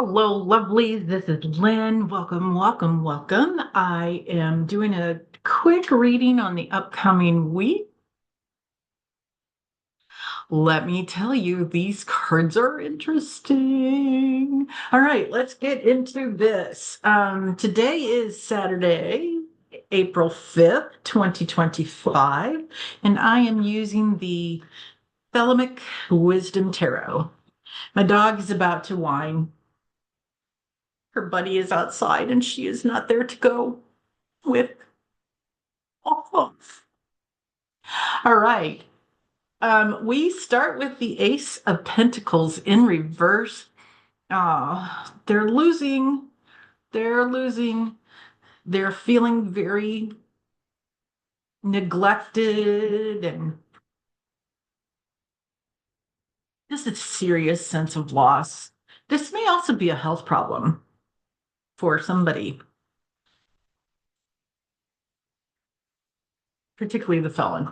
Hello, lovelies. This is Lynn. Welcome, welcome, welcome. I am doing a quick reading on the upcoming week. Let me tell you, these cards are interesting. All right, let's get into this. Today is Saturday, April 5th, 2025, and I am using the Thelemic Wisdom Tarot. My dog is about to whine. Her buddy is outside and she is not there to go with. Oh. All right. We start with the Ace of Pentacles in reverse. They're losing. They're losing. They're feeling very neglected and just a serious sense of loss. This may also be a health problem for somebody, particularly the felon.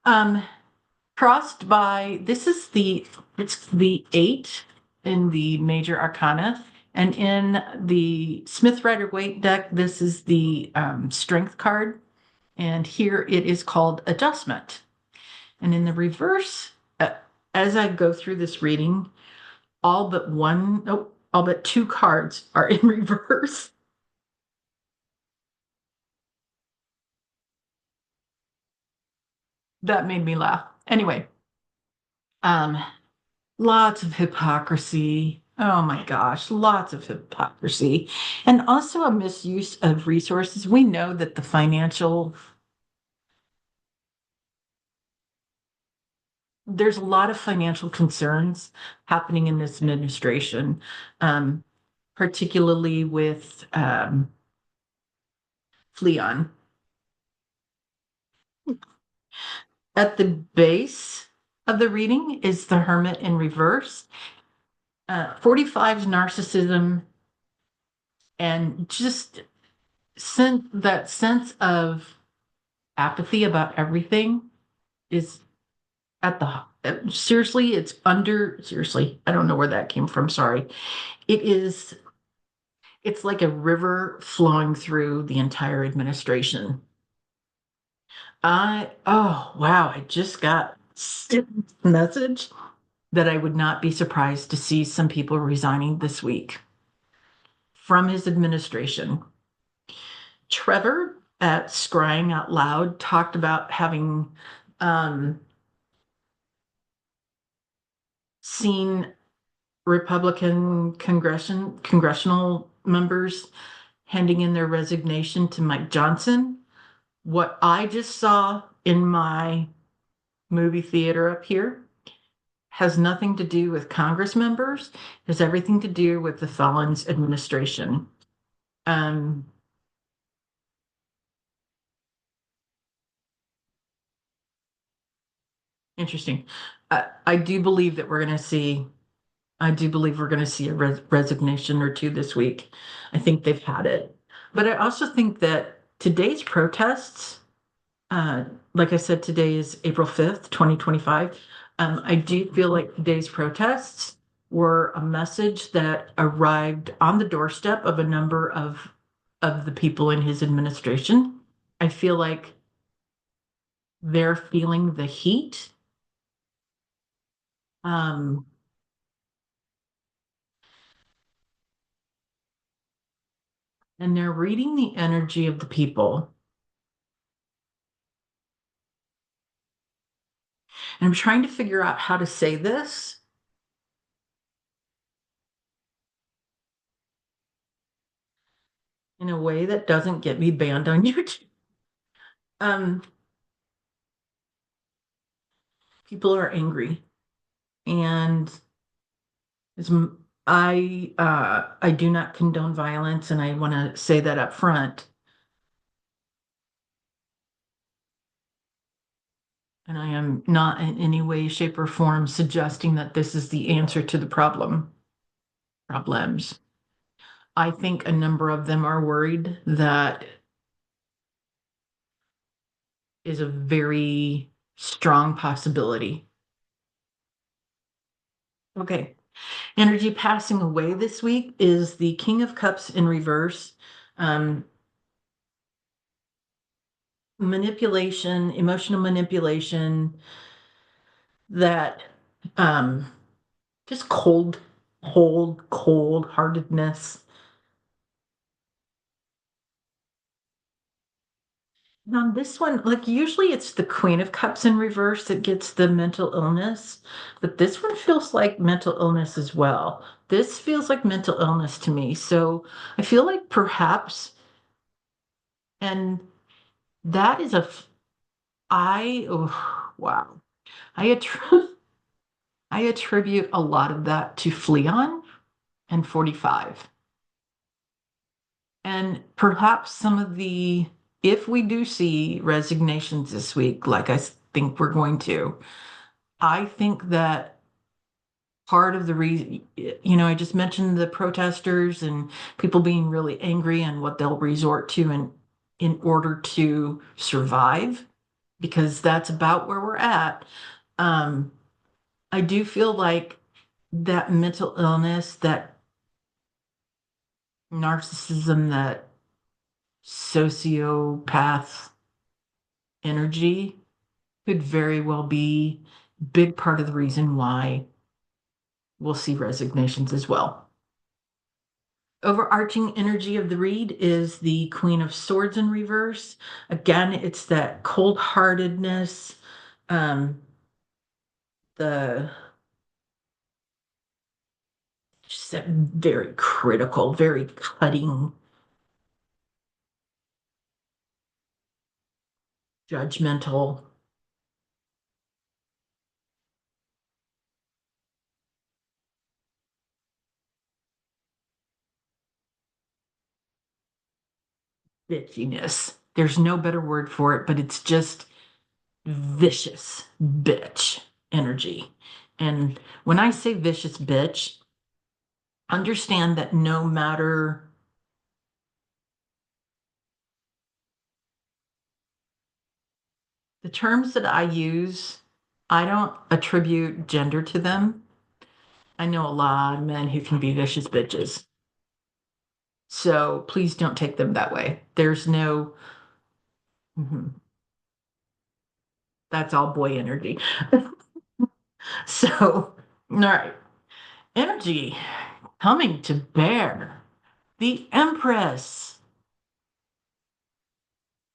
Um, Crossed by it's the eight in the major arcana, and in the Smith Rider-Waite deck, this is the strength card, and here it is called adjustment. And in the reverse, as I go through this reading, all but two cards are in reverse. That made me laugh. Anyway, um, lots of hypocrisy. Oh my gosh, lots of hypocrisy. And also a misuse of resources. We know that there's a lot of financial concerns happening in this administration, um, particularly with Fleon. At the base of the reading is the Hermit in reverse. 45's narcissism and just that sense of apathy about everything is at the seriously, I don't know where that came from, sorry. It's like a river flowing through the entire administration. Oh wow, I just got a message that I would not be surprised to see some people resigning this week from his administration. Trevor at Scrying Out Loud talked about having seen Republican congressional members handing in their resignation to Mike Johnson. What I just saw in my movie theater up here has nothing to do with Congress members, has everything to do with the felons administration. Um, Interesting. I do believe that we're going to see. I do believe we're going to see a resignation or two this week. I think they've had it, but I also think that today's protests, uh, like I said, today is April 5th, 2025. I do feel like today's protests were a message that arrived on the doorstep of a number of the people in his administration. I feel like they're feeling the heat. Um, and they're reading the energy of the people. And I'm trying to figure out how to say this in a way that doesn't get me banned on YouTube. Um, People are angry, and as I do not condone violence, and I want to say that up front. And I am not in any way, shape, or form suggesting that this is the answer to the problems. I think a number of them are worried that is a very strong possibility. Okay. Energy passing away this week is the King of Cups in reverse. Um, Manipulation, emotional manipulation, that um, just cold heartedness. And on this one, like usually it's the Queen of Cups in reverse that gets the mental illness, but this one feels like mental illness as well. This feels like mental illness to me. So I feel like perhaps, and that is oh, wow. I attr I attribute a lot of that to Fleon and 45. And perhaps some of if we do see resignations this week, like I think we're going to, I think that part of the reason, I just mentioned the protesters and people being really angry and what they'll resort to in order to survive, because that's about where we're at. Um, I do feel like that mental illness, that narcissism, that sociopath energy could very well be a big part of the reason why we'll see resignations as well. Overarching energy of the read is the Queen of Swords in reverse. Again, it's that cold-heartedness, um, the just that very critical, very cutting, judgmental bitchiness. There's no better word for it, but it's just vicious bitch energy. And when I say vicious bitch, understand that no matter the terms that I use, I don't attribute gender to them. I know a lot of men who can be vicious bitches. So please don't take them that way. There's no, mhm, that's all boy energy. So, all right. Energy coming to bear. The Empress.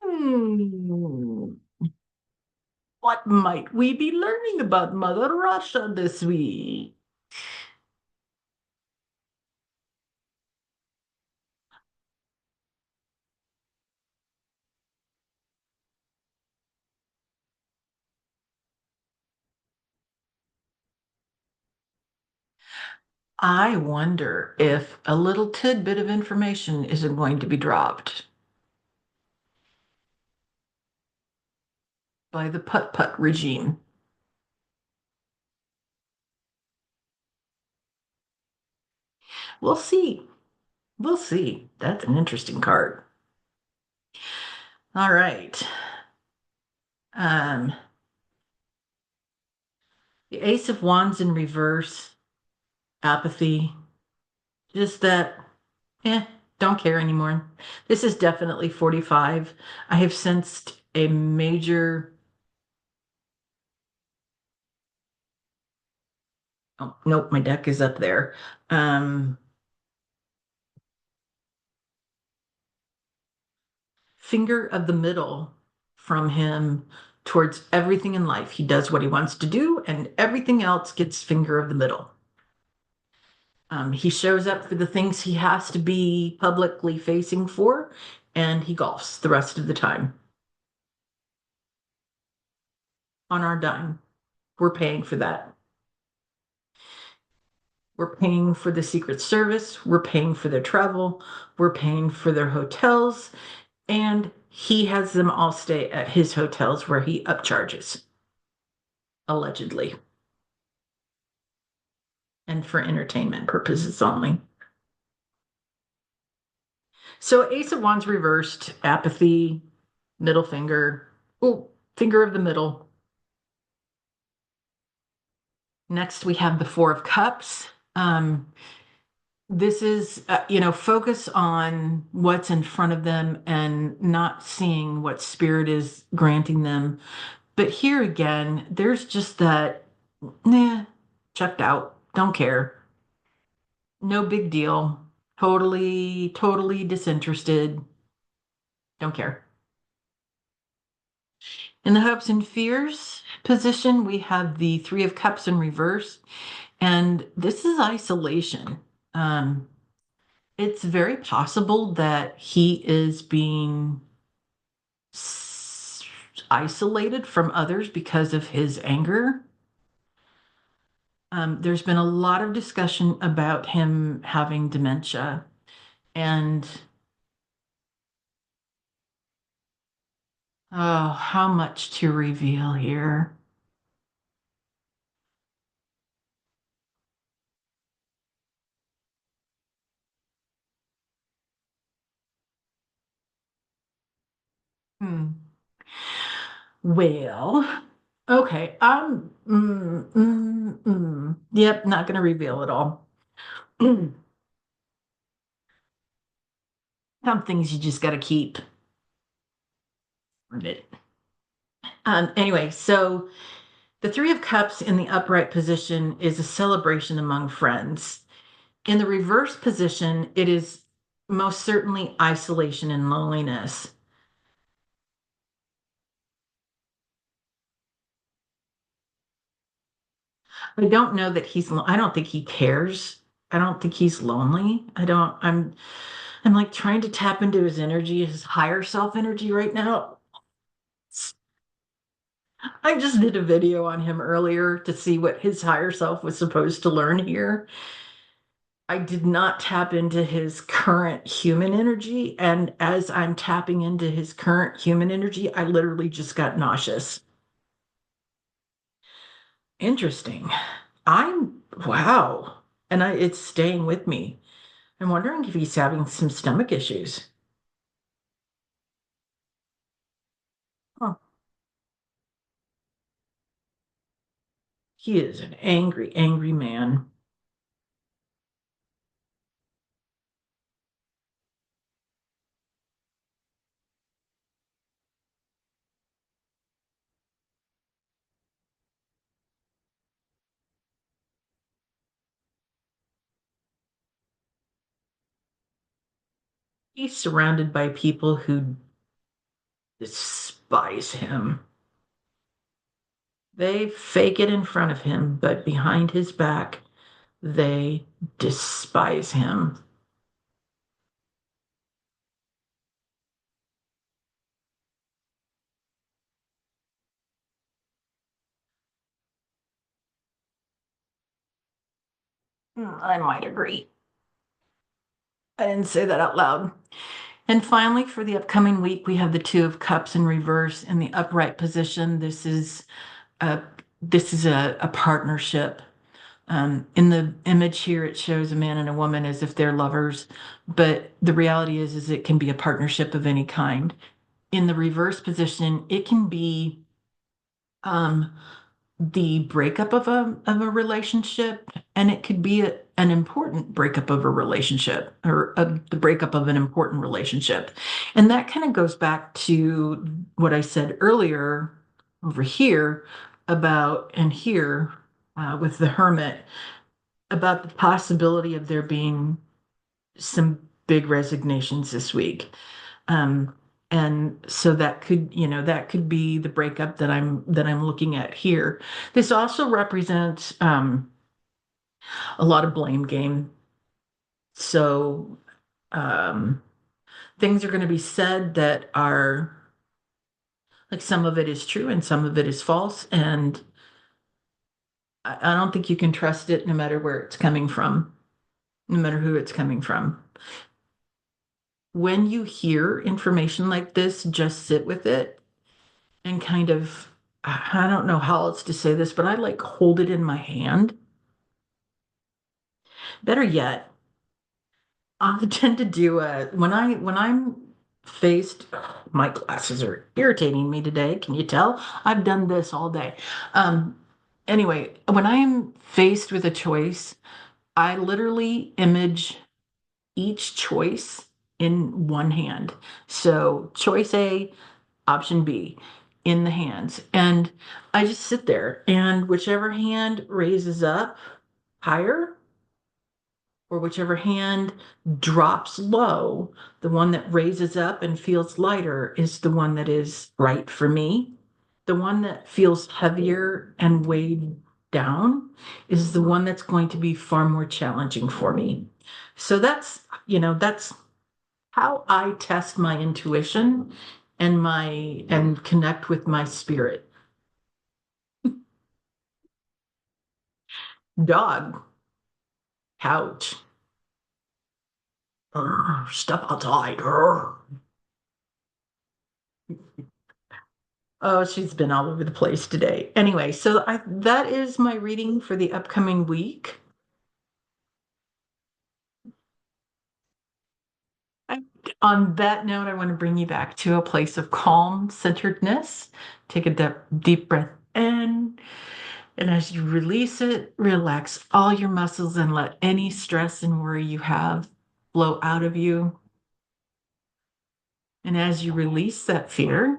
Hmm. What might we be learning about Mother Russia this week? I wonder if a little tidbit of information isn't going to be dropped by the putt-putt regime. We'll see. We'll see. That's an interesting card. All right. Um, the Ace of Wands in reverse, apathy, just that, eh, don't care anymore. This is definitely 45. I have sensed a major, oh, nope, my deck is up there. Finger of the middle from him towards everything in life. He does what he wants to do, and everything else gets finger of the middle. He shows up for the things he has to be publicly facing for, and he golfs the rest of the time on our dime. We're paying for that. We're paying for the Secret Service. We're paying for their travel. We're paying for their hotels. And he has them all stay at his hotels where he upcharges, allegedly, and for entertainment purposes only. So Ace of Wands reversed, apathy, middle finger. Oh, finger of the middle. Next, we have the Four of Cups. Um, this is, focus on what's in front of them and not seeing what spirit is granting them. But here again, there's just that, nah, checked out, don't care, no big deal, totally, totally disinterested, don't care. In the hopes and fears position, we have the Three of Cups in reverse, and this is isolation. Um, it's very possible that he is being isolated from others because of his anger. There's been a lot of discussion about him having dementia, and oh, how much to reveal here. Hmm. Well, okay. Yep, not going to reveal it all. Some things you just got to keep. Anyway, so the Three of Cups in the upright position is a celebration among friends. In the reverse position, it is most certainly isolation and loneliness. I don't know that I don't think he cares. I don't think he's lonely. I'm like trying to tap into his energy, his higher self energy right now. I just did a video on him earlier to see what his higher self was supposed to learn here. I did not tap into his current human energy. And as I'm tapping into his current human energy, I literally just got nauseous. Interesting. Wow. And it's staying with me. I'm wondering if he's having some stomach issues. Oh, he is an angry, angry man. He's surrounded by people who despise him. They fake it in front of him, but behind his back, they despise him. I might agree. I didn't say that out loud. And finally, for the upcoming week, we have the Two of Cups in reverse in the upright position. A a partnership. In the image here, it shows a man and a woman as if they're lovers, but the reality is it can be a partnership of any kind. In the reverse position, it can be um, the breakup of a relationship, and it could be an important breakup of a relationship or the breakup of an important relationship. And that kind of goes back to what I said earlier over here about and here with the hermit about the possibility of there being some big resignations this week. Um, and so that could be the breakup that I'm looking at here. This also represents a lot of blame game. So um, things are going to be said that are like some of it is true and some of it is false, and I don't think you can trust it no matter where it's coming from, no matter who it's coming from. When you hear information like this, just sit with it and kind of, I don't know how else to say this, but I like hold it in my hand. Better yet, I tend to do when I'm faced, my glasses are irritating me today. Can you tell? I've done this all day. Um, anyway, when I am faced with a choice, I literally image each choice in one hand. So choice A, option B in the hands. And I just sit there and whichever hand raises up higher or whichever hand drops low, the one that raises up and feels lighter is the one that is right for me. The one that feels heavier and weighed down is the one that's going to be far more challenging for me. So that's how I test my intuition and connect with my spirit. Dog, couch, step outside. Oh, she's been all over the place today. Anyway, that is my reading for the upcoming week. I, on that note, I want to bring you back to a place of calm, centeredness. Take a deep breath in, and as you release it, relax all your muscles and let any stress and worry you have flow out of you. And as you release that fear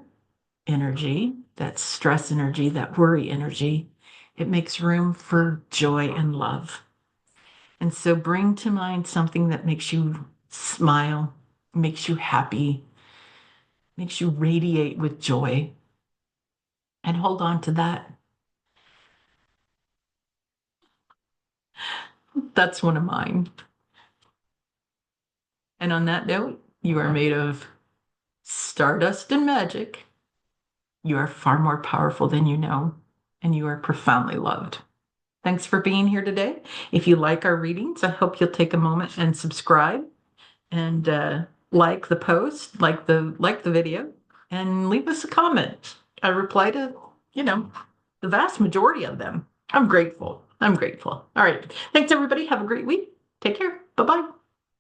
energy, that stress energy, that worry energy, it makes room for joy and love. And so bring to mind something that makes you smile, makes you happy, makes you radiate with joy, and hold on to that. That's one of mine. And on that note, you are made of stardust and magic. You are far more powerful than you know, and you are profoundly loved. Thanks for being here today. If you like our readings, I hope you'll take a moment and subscribe and like the post, like the video, and leave us a comment. I reply to, the vast majority of them. I'm grateful. I'm grateful. All right. Thanks, everybody. Have a great week. Take care. Bye-bye.